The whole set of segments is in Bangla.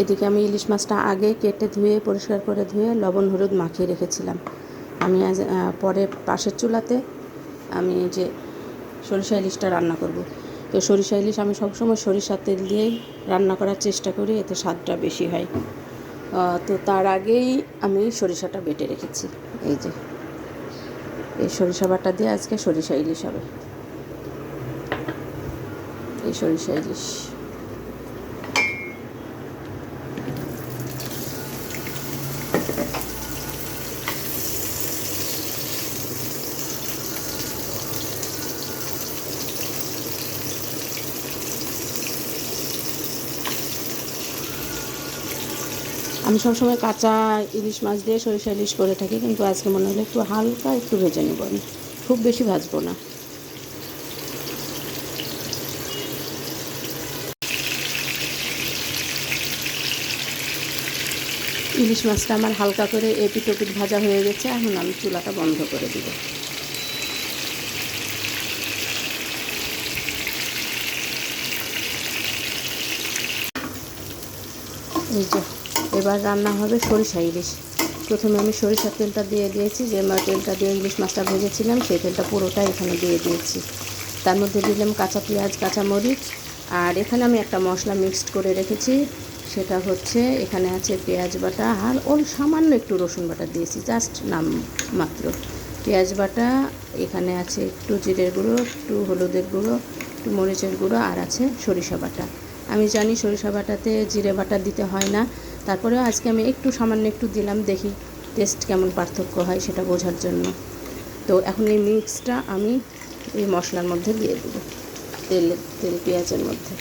এদিকে আমি ইলিশ মাছটা আগে কেটে ধুয়ে পরিষ্কার করে ধুয়ে লবণ হলুদ মাখিয়ে রেখেছিলাম। আমি আজ পরে পাশের চুলাতে আমি যে সরিষা ইলিশটা রান্না করব। তো সরিষা ইলিশ আমি সবসময় সরিষার তেল দিয়েই রান্না করার চেষ্টা করি, এতে স্বাদটা বেশি হয়। তো তার আগেই আমি সরিষাটা বেটে রেখেছি। এই যে এই সরিষা বাটা দিয়ে আজকে সরিষা ইলিশ হবে। এই সরিষা ইলিশ আমি সবসময় কাঁচা ইলিশ মাছ দিয়ে সরিষা ইলিশ করে থাকি, কিন্তু আজকে মনে হলো একটু হালকা একটু ভেজে নেব। আমি খুব বেশি ভাজবো না। ইলিশ মাছটা আমার হালকা করে এপিট ওপিট ভাজা হয়ে গেছে। এখন আমি চুলাটা বন্ধ করে দিব। এই যে এবার রান্না হবে সরিষা ইলিশ। প্রথমে আমি সরিষার তেলটা দিয়ে দিয়েছি, যে তেলটা দিয়ে ইলিশ মাছটা ভেজেছিলাম সেই তেলটা পুরোটা এখানে দিয়ে দিয়েছি। তার মধ্যে দিলাম কাঁচা পেঁয়াজ, কাঁচা মরিচ, আর এখানে আমি একটা মশলা মিক্সড করে রেখেছি। সেটা হচ্ছে এখানে আছে পেঁয়াজ বাটা আর সামান্য একটু রসুন বাটা দিয়েছি, জাস্ট নাম মাত্র। পেঁয়াজ বাটা, এখানে আছে একটু জিরের গুঁড়ো, একটু হলুদের গুঁড়ো, একটু মরিচের গুঁড়ো, আর আছে সরিষা বাটা। আমি জানি সরিষা বাটাতে জিরে বাটা দিতে হয় না, তারপরেও আজকে আমি একটু সামান্য একটু দিলাম, দেখি টেস্ট কেমন পার্থক্য হয় সেটা বোঝার জন্য। তো এখন এই মিক্সটা আমি এই মশলার মধ্যে দিয়ে দেব, তেল পেঁয়াজের মধ্যে।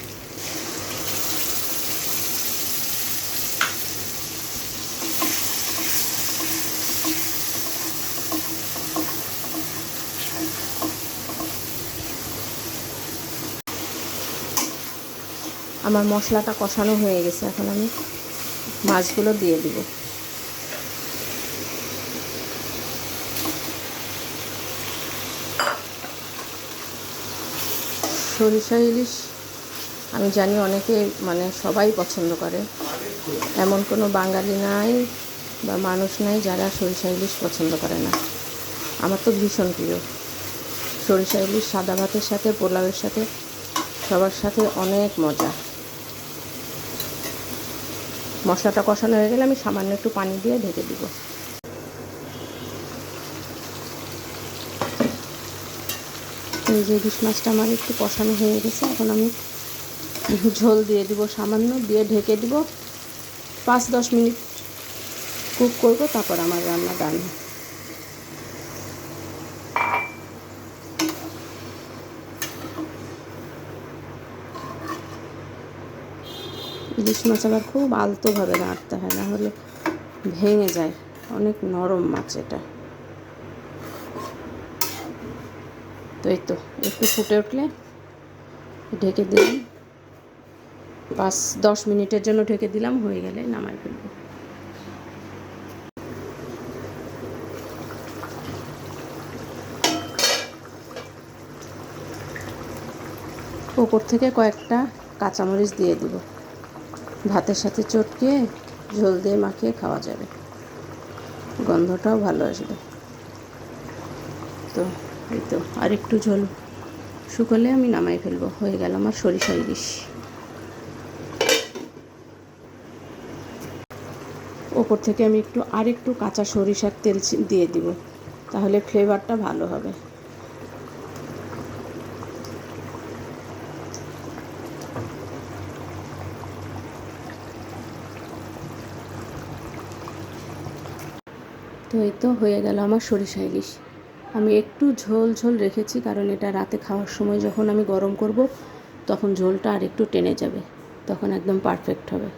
আমার মশলাটা কষানো হয়ে গেছে, এখন আমি মাছগুলো দিয়ে দিব। সরিষা ইলিশ আমি জানি অনেকে সবাই পছন্দ করে, এমন কোনো বাঙালি নাই বা মানুষ নাই যারা সরিষা ইলিশ পছন্দ করে না। আমার তো ভীষণ প্রিয় সরিষা ইলিশ। সাদা ভাতের সাথে, পোলাওয়ের সাথে, সবার সাথে অনেক মজা। মশলাটা কষানো হয়ে গেলে আমি সামান্য একটু পানি দিয়ে ঢেকে দিব। এই যে ইলিশ মাছটা আমার একটু কষানো হয়ে গেছে, এখন আমি ঝোল দিয়ে দিব সামান্য, দিয়ে ঢেকে দিব। 5-10 মিনিট কুক করব, তারপর আমার রান্না ডান। ইলিশ মাছ আবার খুব আলতোভাবে নাড়তে হয়, না হলে ভেঙে যায়। অনেক নরম মাছ এটা। তো এই তো একটু ফুটে উঠলে ঢেকে দিলাম, 5-10 মিনিটের জন্য ঢেকে দিলাম, হয়ে গেলে নামাই ফেলব। ওপর থেকে কয়েকটা কাঁচামরিচ দিয়ে দিব, ভাতের সাথে চটকে ঝোল দিয়ে মাখিয়ে খাওয়া যাবে, গন্ধটাও ভালো আসবে। তো এই তো আর একটু ঝোল শুকোলে আমি নামাই ফেলবো, হয়ে গেল আমার সরিষা ইলিশ। ওপর থেকে আমি আরেকটু কাঁচা সরিষার তেল দিয়ে দিব, তাহলে ফ্লেভারটা ভালো হবে। তো এই তো হয়ে গেল আমার সরিষা ইলিশ। আমি একটু ঝোল ঝোল রেখেছি, কারণ এটা রাতে খাওয়ার সময় যখন আমি গরম করব তখন ঝোলটা আর একটু টেনে যাবে, তখন একদম পারফেক্ট হবে।